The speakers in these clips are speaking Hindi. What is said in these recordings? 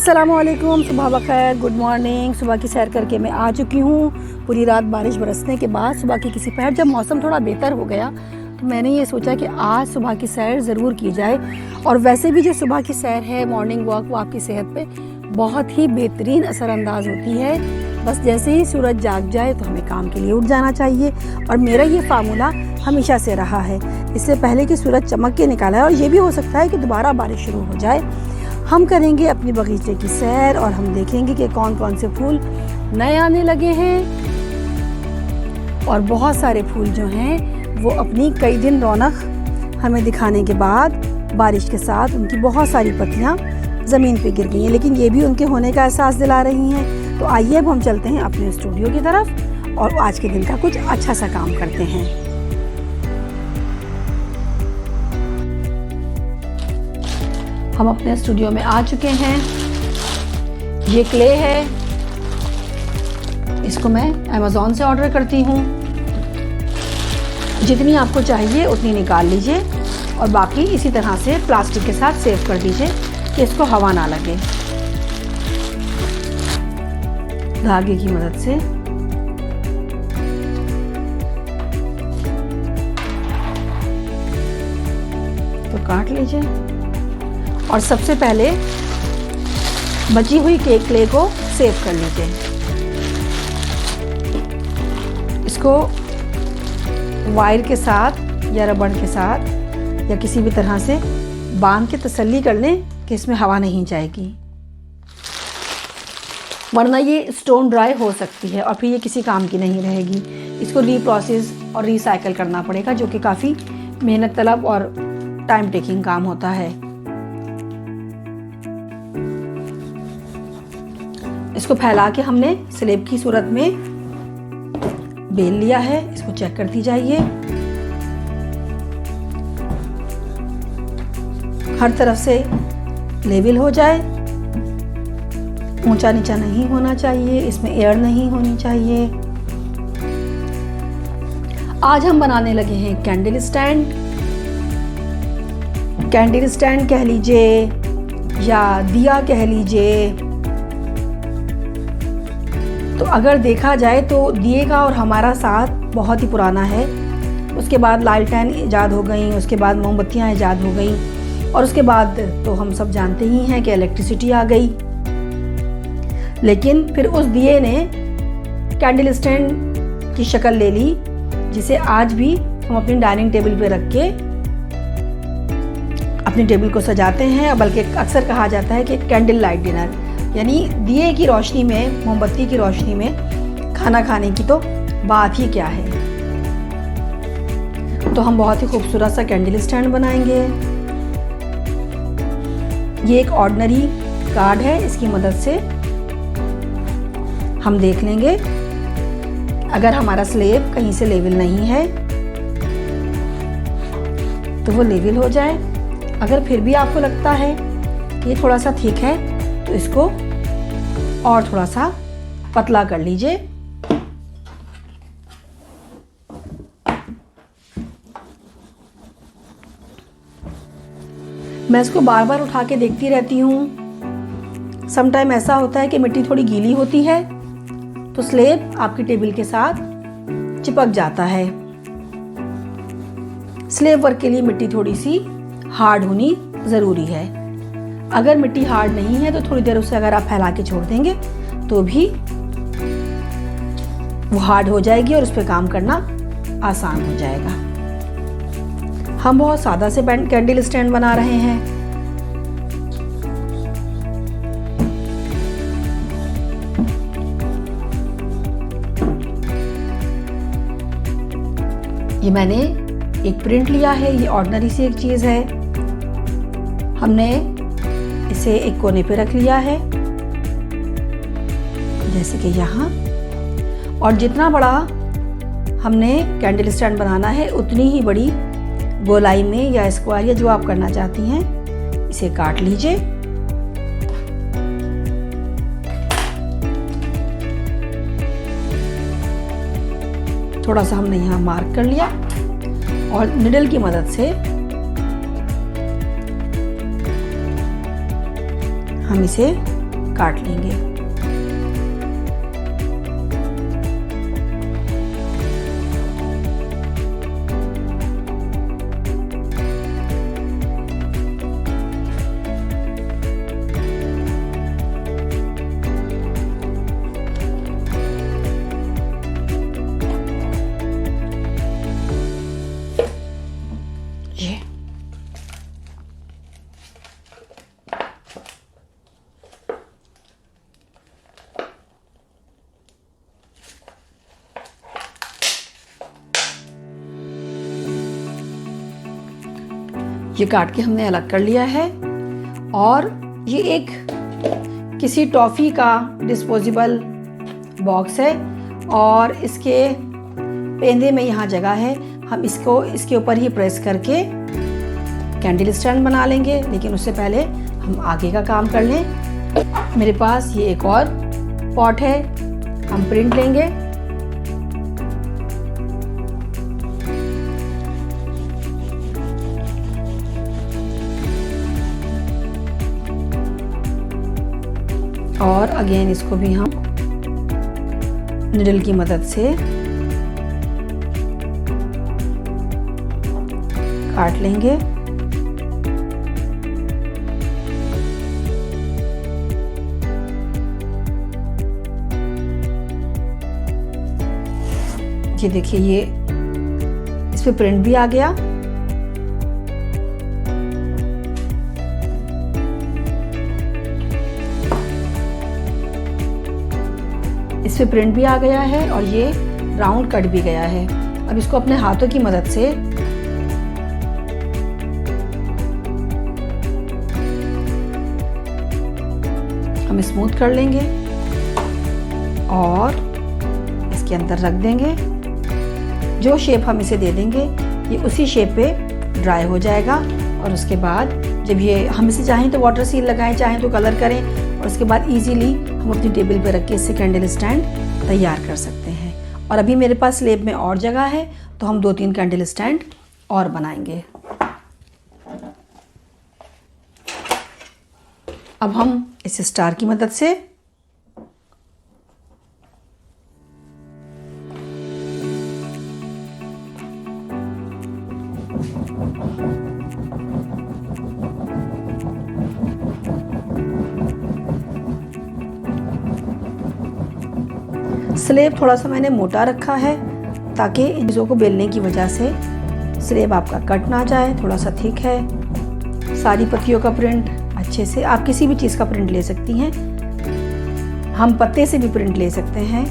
अस्सलामुअलैकुम, सुबह बखैर, गुड मॉर्निंग। सुबह की सैर करके मैं आ चुकी हूँ। पूरी रात बारिश बरसने के बाद सुबह की किसी पहर जब मौसम थोड़ा बेहतर हो गया तो मैंने ये सोचा कि आज सुबह की सैर ज़रूर की जाए। और वैसे भी जो सुबह की सैर है, मॉर्निंग वॉक, वो आपकी सेहत पे बहुत ही बेहतरीन असरअंदाज होती है। बस जैसे ही सूरज जाग जाए तो हमें काम के लिए उठ जाना चाहिए। और मेरा ये फार्मूला हमेशा से रहा है, इससे पहले कि सूरज चमक के निकाला है। और ये भी हो सकता है कि दोबारा बारिश शुरू हो जाए। हम करेंगे अपनी बगीचे की सैर और हम देखेंगे कि कौन कौन से फूल नए आने लगे हैं। और बहुत सारे फूल जो हैं वो अपनी कई दिन रौनक हमें दिखाने के बाद बारिश के साथ उनकी बहुत सारी पत्तियां ज़मीन पे गिर गई हैं, लेकिन ये भी उनके होने का एहसास दिला रही हैं। तो आइए अब हम चलते हैं अपने स्टूडियो की तरफ और आज के दिन का कुछ अच्छा सा काम करते हैं। हम अपने स्टूडियो में आ चुके हैं। ये क्ले है, इसको मैं अमेज़ॉन से ऑर्डर करती हूँ। जितनी आपको चाहिए उतनी निकाल लीजिए और बाकी इसी तरह से प्लास्टिक के साथ सेव कर दीजिए कि इसको हवा ना लगे। धागे की मदद से तो काट लीजिए और सबसे पहले बची हुई केक क्ले को सेव कर लीजिए। इसको वायर के साथ या रबड़ के साथ या किसी भी तरह से बांध के तसल्ली कर लें कि इसमें हवा नहीं जाएगी, वरना ये स्टोन ड्राई हो सकती है और फिर ये किसी काम की नहीं रहेगी। इसको रीप्रोसेस और रिसाइकल करना पड़ेगा, जो कि काफ़ी मेहनत तलब और टाइम टेकिंग काम होता है। इसको फैला के हमने स्लेब की सूरत में बेल लिया है। इसको चेक करती जाइए, हर तरफ से लेवल हो जाए, ऊंचा नीचा नहीं होना चाहिए, इसमें एयर नहीं होनी चाहिए। आज हम बनाने लगे हैं कैंडल स्टैंड। कैंडल स्टैंड कह लीजिए या दिया कह लीजिए। तो अगर देखा जाए तो दिए का और हमारा साथ बहुत ही पुराना है। उसके बाद लालटेन ईजाद हो गई, उसके बाद मोमबत्तियाँ ईजाद हो गई और उसके बाद तो हम सब जानते ही हैं कि इलेक्ट्रिसिटी आ गई। लेकिन फिर उस दिए ने कैंडल स्टैंड की शक्ल ले ली, जिसे आज भी हम अपनी डाइनिंग टेबल पे रख के अपनी टेबल को सजाते हैं। बल्कि अक्सर कहा जाता है कि कैंडल लाइट डिनर, यानी दिए की रोशनी में, मोमबत्ती की रोशनी में खाना खाने की तो बात ही क्या है। तो हम बहुत ही खूबसूरत सा कैंडल स्टैंड बनाएंगे। ये एक ऑर्डिनरी कार्ड है, इसकी मदद से हम देख लेंगे अगर हमारा स्लेब कहीं से लेवल नहीं है तो वो लेवल हो जाए। अगर फिर भी आपको लगता है कि ये थोड़ा सा थिक है तो इसको और थोड़ा सा पतला कर लीजिए। मैं इसको बार बार उठा के देखती रहती हूँ। समटाइम ऐसा होता है कि मिट्टी थोड़ी गीली होती है तो स्लेब आपकी टेबल के साथ चिपक जाता है। स्लेब वर्क के लिए मिट्टी थोड़ी सी हार्ड होनी ज़रूरी है। अगर मिट्टी हार्ड नहीं है तो थोड़ी देर उसे अगर आप फैला के छोड़ देंगे तो भी वो हार्ड हो जाएगी और उस पर काम करना आसान हो जाएगा। हम बहुत सादा से कैंडल स्टैंड बना रहे हैं। ये मैंने एक प्रिंट लिया है, ये ऑर्डिनरी सी एक चीज़ है। हमने इसे एक कोने पे रख लिया है, जैसे कि यहाँ। और जितना बड़ा हमने कैंडल स्टैंड बनाना है उतनी ही बड़ी गोलाई में या स्क्वायर या जो आप करना चाहती हैं इसे काट लीजिए। थोड़ा सा हमने यहाँ मार्क कर लिया और निडल की मदद से हम इसे काट लेंगे। ये काट के हमने अलग कर लिया है। और ये एक किसी टॉफ़ी का डिस्पोजेबल बॉक्स है और इसके पेंदे में यहाँ जगह है। हम इसको इसके ऊपर ही प्रेस करके कैंडल स्टैंड बना लेंगे, लेकिन उससे पहले हम आगे का काम कर लें। मेरे पास ये एक और पॉट है, हम प्रिंट लेंगे। और अगेन इसको भी हम निडल की मदद से काट लेंगे। ये देखिए, ये इस पे प्रिंट भी आ गया। इस पे प्रिंट भी आ गया है और ये राउंड कट भी गया है। अब इसको अपने हाथों की मदद से हम स्मूथ कर लेंगे और इसके अंदर रख देंगे। जो शेप हम इसे दे देंगे ये उसी शेप पे ड्राई हो जाएगा। और उसके बाद जब ये हम इसे चाहें तो वाटर सील लगाएं, चाहें तो कलर करें, और उसके बाद इजीली हम अपनी टेबल पे रख के इससे कैंडल स्टैंड तैयार कर सकते हैं। और अभी मेरे पास स्लेब में और जगह है तो हम 2-3 कैंडल स्टैंड और बनाएंगे। अब हम इस स्टार की मदद से स्लेब थोड़ा सा मैंने मोटा रखा है ताकि इन चीज़ों को बेलने की वजह से स्लेब आपका कट ना जाए। थोड़ा सा थिक है। सारी पत्तियों का प्रिंट अच्छे से, आप किसी भी चीज़ का प्रिंट ले सकती हैं। हम पत्ते से भी प्रिंट ले सकते हैं।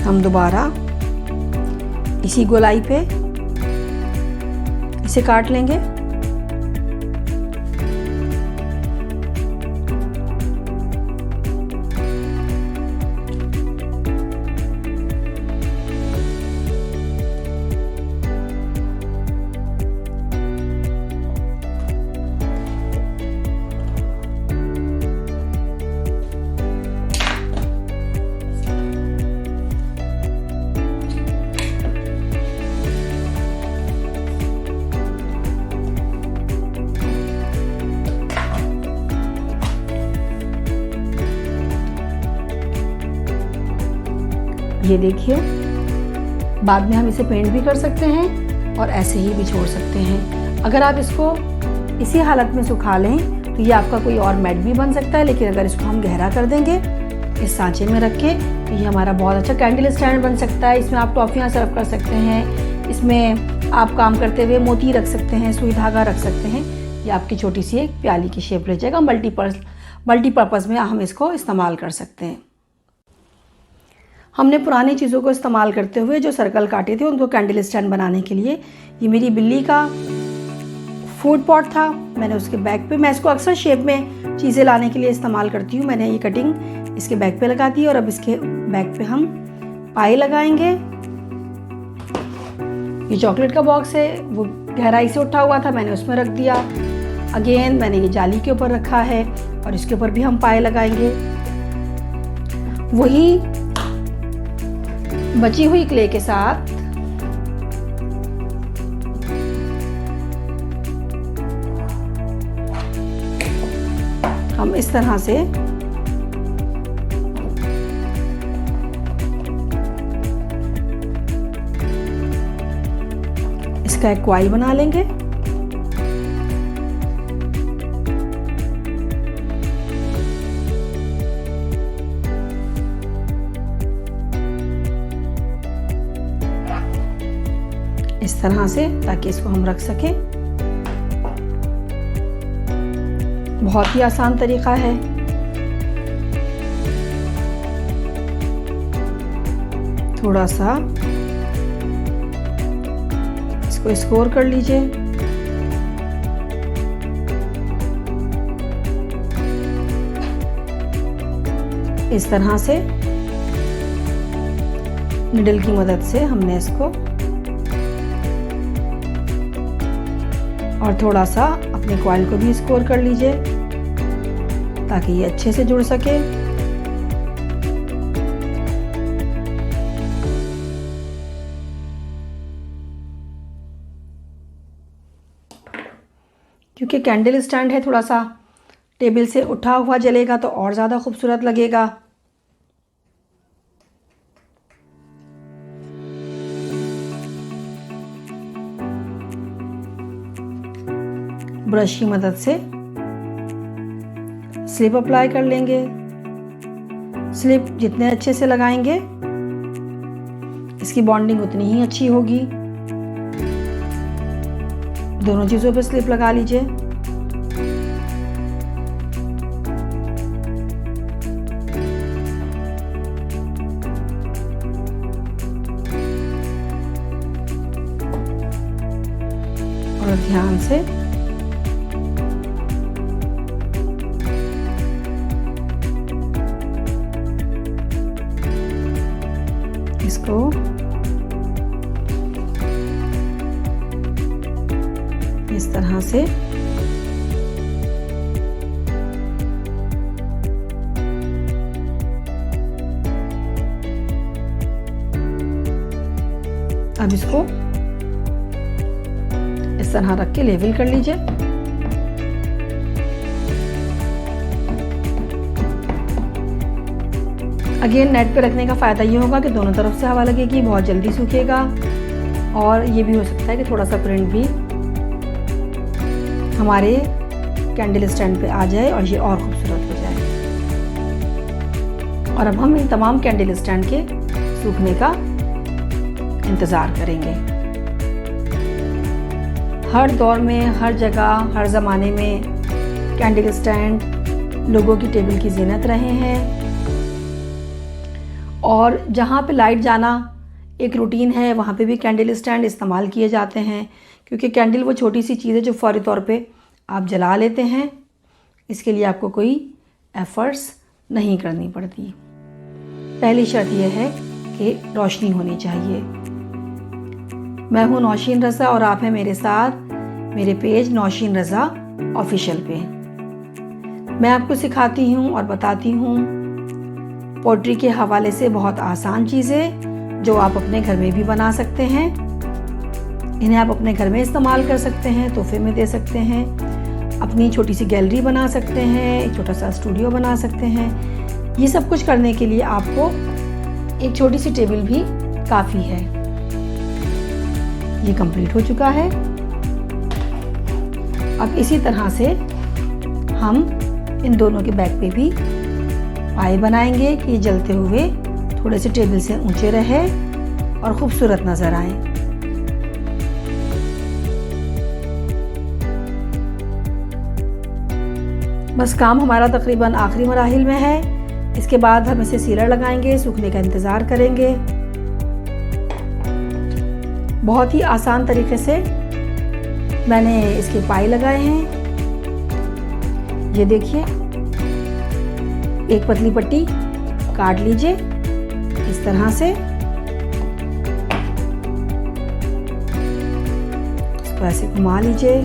हम दोबारा इसी गोलाई पे इसे काट लेंगे। ये देखिए, बाद में हम इसे पेंट भी कर सकते हैं और ऐसे ही भी छोड़ सकते हैं। अगर आप इसको इसी हालत में सुखा लें तो ये आपका कोई और मैट भी बन सकता है, लेकिन अगर इसको हम गहरा कर देंगे इस सांचे में रख के तो ये हमारा बहुत अच्छा कैंडल स्टैंड बन सकता है। इसमें आप टॉफ़ियाँ सर्व कर सकते हैं, इसमें आप काम करते हुए मोती रख सकते हैं, सुई धागा रख सकते हैं। ये आपकी छोटी सी एक प्याली की शेप ले जाएगा। मल्टीपर्पज़ में हम इसको इस्तेमाल कर सकते हैं। हमने पुरानी चीज़ों को इस्तेमाल करते हुए जो सर्कल काटे थे उनको कैंडल स्टैंड बनाने के लिए, ये मेरी बिल्ली का फूड पॉट था। मैंने उसके बैक पे, मैं इसको अक्सर शेप में चीज़ें लाने के लिए इस्तेमाल करती हूँ। मैंने ये कटिंग इसके बैक पे लगा दी और अब इसके बैक पे हम पाई लगाएंगे। ये चॉकलेट का बॉक्स है, वो गहराई से उठा हुआ था, मैंने उसमें रख दिया। अगेन मैंने ये जाली के ऊपर रखा है और इसके ऊपर भी हम पाए लगाएंगे। वही बची हुई क्ले के साथ हम इस तरह से इसका एक कॉइल बना लेंगे। इस तरह से, ताकि इसको हम रख सकें। बहुत ही आसान तरीका है। थोड़ा सा इसको स्कोर कर लीजिए। इस तरह से निडल की मदद से हमने इसको, और थोड़ा सा अपने कॉइल को भी स्कोर कर लीजिए ताकि ये अच्छे से जुड़ सके। क्योंकि कैंडल स्टैंड है, थोड़ा सा टेबल से उठा हुआ जलेगा तो और ज़्यादा खूबसूरत लगेगा। ब्रश की मदद से स्लिप अप्लाई कर लेंगे। स्लिप जितने अच्छे से लगाएंगे इसकी बॉन्डिंग उतनी ही अच्छी होगी। दोनों चीज़ों पर स्लिप लगा लीजिए। और ध्यान से इसको इस तरह से अब इसको इस तरह रख के लेवल कर लीजिए। अगेन नेट पे रखने का फ़ायदा ये होगा कि दोनों तरफ से हवा लगेगी, बहुत जल्दी सूखेगा। और ये भी हो सकता है कि थोड़ा सा प्रिंट भी हमारे कैंडल स्टैंड पे आ जाए और ये और खूबसूरत हो जाए। और अब हम इन तमाम कैंडल स्टैंड के सूखने का इंतज़ार करेंगे। हर दौर में, हर जगह, हर ज़माने में कैंडल स्टैंड लोगों की टेबल की ज़ीनत रहे हैं। और जहाँ पे लाइट जाना एक रूटीन है, वहाँ पे भी कैंडल स्टैंड इस्तेमाल किए जाते हैं, क्योंकि कैंडल वो छोटी सी चीज़ है जो फौरी तौर पे आप जला लेते हैं। इसके लिए आपको कोई एफ़र्ट्स नहीं करनी पड़ती। पहली शर्त यह है कि रोशनी होनी चाहिए। मैं हूँ नौशीन रज़ा और आप हैं मेरे साथ मेरे पेज नौशीन रज़ा ऑफिशियल पे। मैं आपको सिखाती हूँ और बताती हूँ पोट्री के हवाले से बहुत आसान चीज़ें जो आप अपने घर में भी बना सकते हैं। इन्हें आप अपने घर में इस्तेमाल कर सकते हैं, तोहफे में दे सकते हैं, अपनी छोटी सी गैलरी बना सकते हैं, एक छोटा सा स्टूडियो बना सकते हैं। ये सब कुछ करने के लिए आपको एक छोटी सी टेबल भी काफ़ी है। ये कंप्लीट हो चुका है। अब इसी तरह से हम इन दोनों के बैक पे भी पाए बनाएंगे कि ये जलते हुए थोड़े से टेबल से ऊंचे रहे और खूबसूरत नज़र आए। बस काम हमारा तकरीबन आखिरी मराहिल में है। इसके बाद हम इसे सीलर लगाएंगे, सूखने का इंतज़ार करेंगे। बहुत ही आसान तरीके से मैंने इसके पाए लगाए हैं। ये देखिए, एक पतली पट्टी काट लीजिए इस तरह से। इसको ऐसे घुमा लीजिए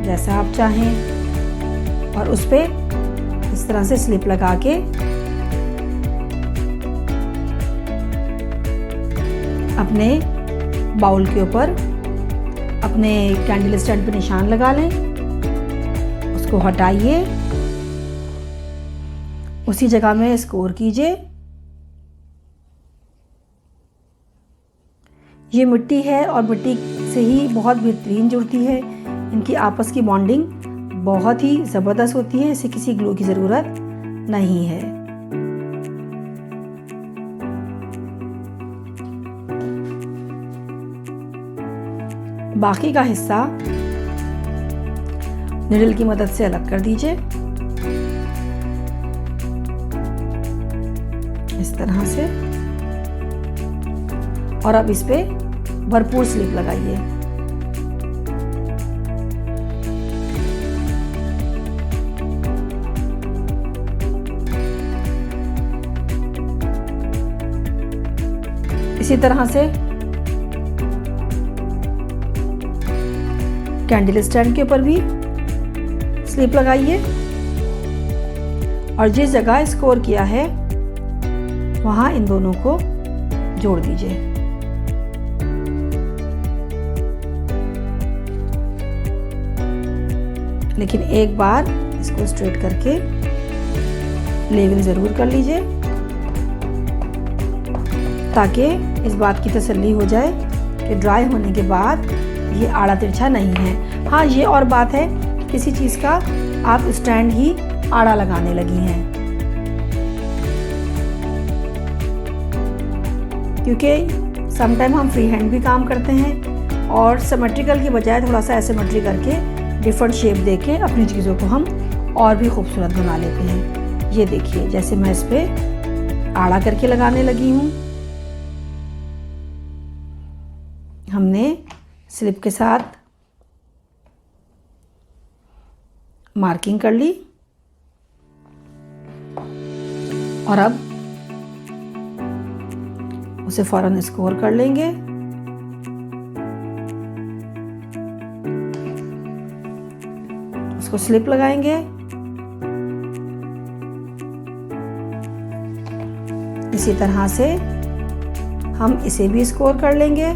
जैसा आप चाहें और उस पे इस तरह से स्लिप लगा के अपने बाउल के ऊपर अपने कैंडल स्टैंड पे निशान लगा लें। उसको हटाइए उसी जगह में स्कोर कीजिए। ये मिट्टी है और मिट्टी से ही बहुत बेहतरीन जुड़ती है। इनकी आपस की बॉन्डिंग बहुत ही ज़बरदस्त होती है। इसे किसी ग्लू की ज़रूरत नहीं है। बाकी का हिस्सा निडल की मदद से अलग कर दीजिए इस तरह से, और अब इस पे भरपूर स्लिप लगाइए। इसी तरह से कैंडल स्टैंड के ऊपर भी स्लिप लगाइए और जिस जगह स्कोर किया है वहां इन दोनों को जोड़ दीजिए। लेकिन एक बार इसको स्ट्रेट करके लेवल ज़रूर कर लीजिए ताकि इस बात की तसल्ली हो जाए कि ड्राई होने के बाद ये आड़ा तिरछा नहीं है। हाँ, ये और बात है किसी चीज़ का आप स्टैंड ही आड़ा लगाने लगी हैं, क्योंकि समटाइम हम फ्री हैंड भी काम करते हैं और सिमेट्रिकल की बजाय थोड़ा सा एसिमेट्री करके डिफरेंट शेप देके अपनी चीज़ों को हम और भी खूबसूरत बना लेते हैं। ये देखिए, जैसे मैं इस पर आड़ा करके लगाने लगी हूँ। हमने स्लिप के साथ मार्किंग कर ली और अब उसे फौरन स्कोर कर लेंगे। उसको स्लिप लगाएंगे। इसी तरह से हम इसे भी स्कोर कर लेंगे।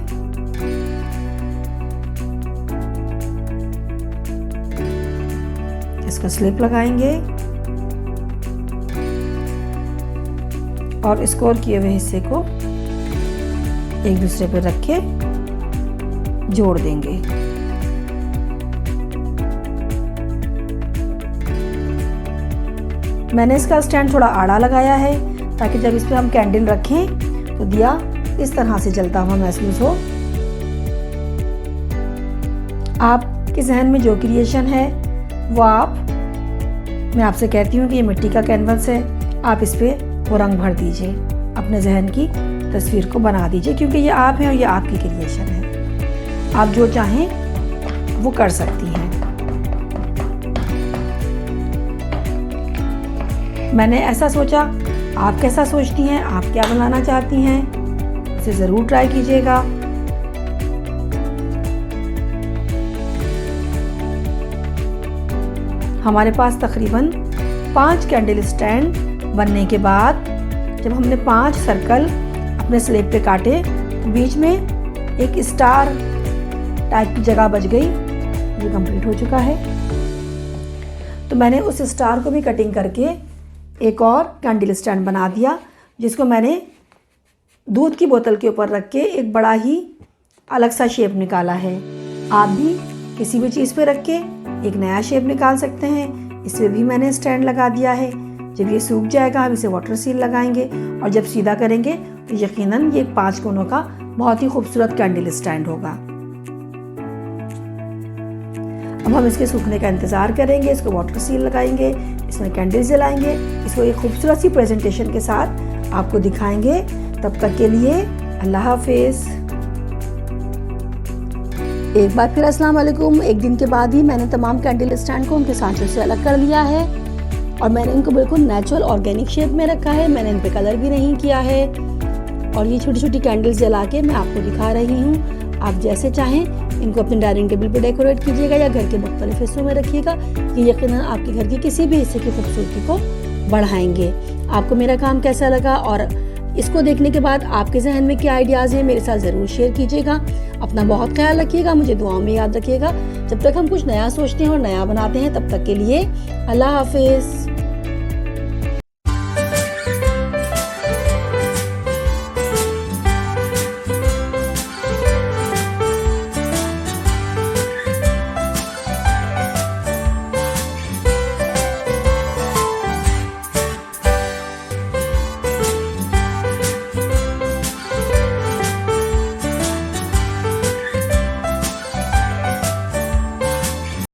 इसको स्लिप लगाएंगे और स्कोर किए हुए हिस्से को एक दूसरे पर रख के जोड़ देंगे। मैंने इसका स्टैंड थोड़ा आड़ा लगाया है ताकि जब इस पर हम कैंडल रखें तो दिया इस तरह से जलता हुआ महसूस हो। आपके जहन में जो क्रिएशन है वो मैं आपसे कहती हूँ कि ये मिट्टी का कैनवस है, आप इस पे वो रंग भर दीजिए, अपने जहन की तस्वीर को बना दीजिए, क्योंकि ये आप हैं और ये आपकी क्रिएशन है। आप जो चाहें वो कर सकती हैं। मैंने ऐसा सोचा, आप कैसा सोचती हैं, आप क्या बनाना चाहती हैं, इसे ज़रूर ट्राई कीजिएगा। हमारे पास तकरीबन 5 कैंडल स्टैंड बनने के बाद जब हमने 5 सर्कल अपने स्लेब पे काटे तो बीच में एक स्टार टाइप की जगह बच गई। ये कंप्लीट हो चुका है। तो मैंने उस स्टार को भी कटिंग करके एक और कैंडल स्टैंड बना दिया, जिसको मैंने दूध की बोतल के ऊपर रख के एक बड़ा ही अलग सा शेप निकाला है। आप भी किसी भी चीज़ पे रख के एक नया शेप निकाल सकते हैं। इसमें भी मैंने स्टैंड लगा दिया है। जब ये सूख जाएगा हम इसे वाटर सील लगाएंगे और जब सीधा करेंगे तो यकीनन ये 5 कोनों का बहुत ही खूबसूरत कैंडल स्टैंड होगा। अब हम इसके सूखने का इंतज़ार करेंगे, इसको वाटर सील लगाएंगे, इसमें कैंडल जलाएंगे, इसको एक खूबसूरत सी प्रेजेंटेशन के साथ आपको दिखाएंगे। तब तक के लिए अल्लाह हाफिज़। एक बार फिर अस्सलाम वालेकुम। एक दिन के बाद ही मैंने तमाम कैंडल स्टैंड को उनके सांचों से अलग कर लिया है और मैंने इनको बिल्कुल नेचुरल ऑर्गेनिक शेप में रखा है। मैंने इन पे कलर भी नहीं किया है और ये छोटी छोटी कैंडल्स जला के मैं आपको दिखा रही हूँ। आप जैसे चाहें इनको अपने डाइनिंग टेबल पे डेकोरेट कीजिएगा या घर के मुख्तलिफ हिस्सों में रखिएगा। ये यकीनन आपके घर के किसी भी हिस्से की खूबसूरती को बढ़ाएंगे। आपको मेरा काम कैसा लगा और इसको देखने के बाद आपके जहन में क्या आइडियाज़ हैं मेरे साथ ज़रूर शेयर कीजिएगा। अपना बहुत ख्याल रखिएगा, मुझे दुआओं में याद रखिएगा। जब तक हम कुछ नया सोचते हैं और नया बनाते हैं, तब तक के लिए अल्लाह हाफिज़।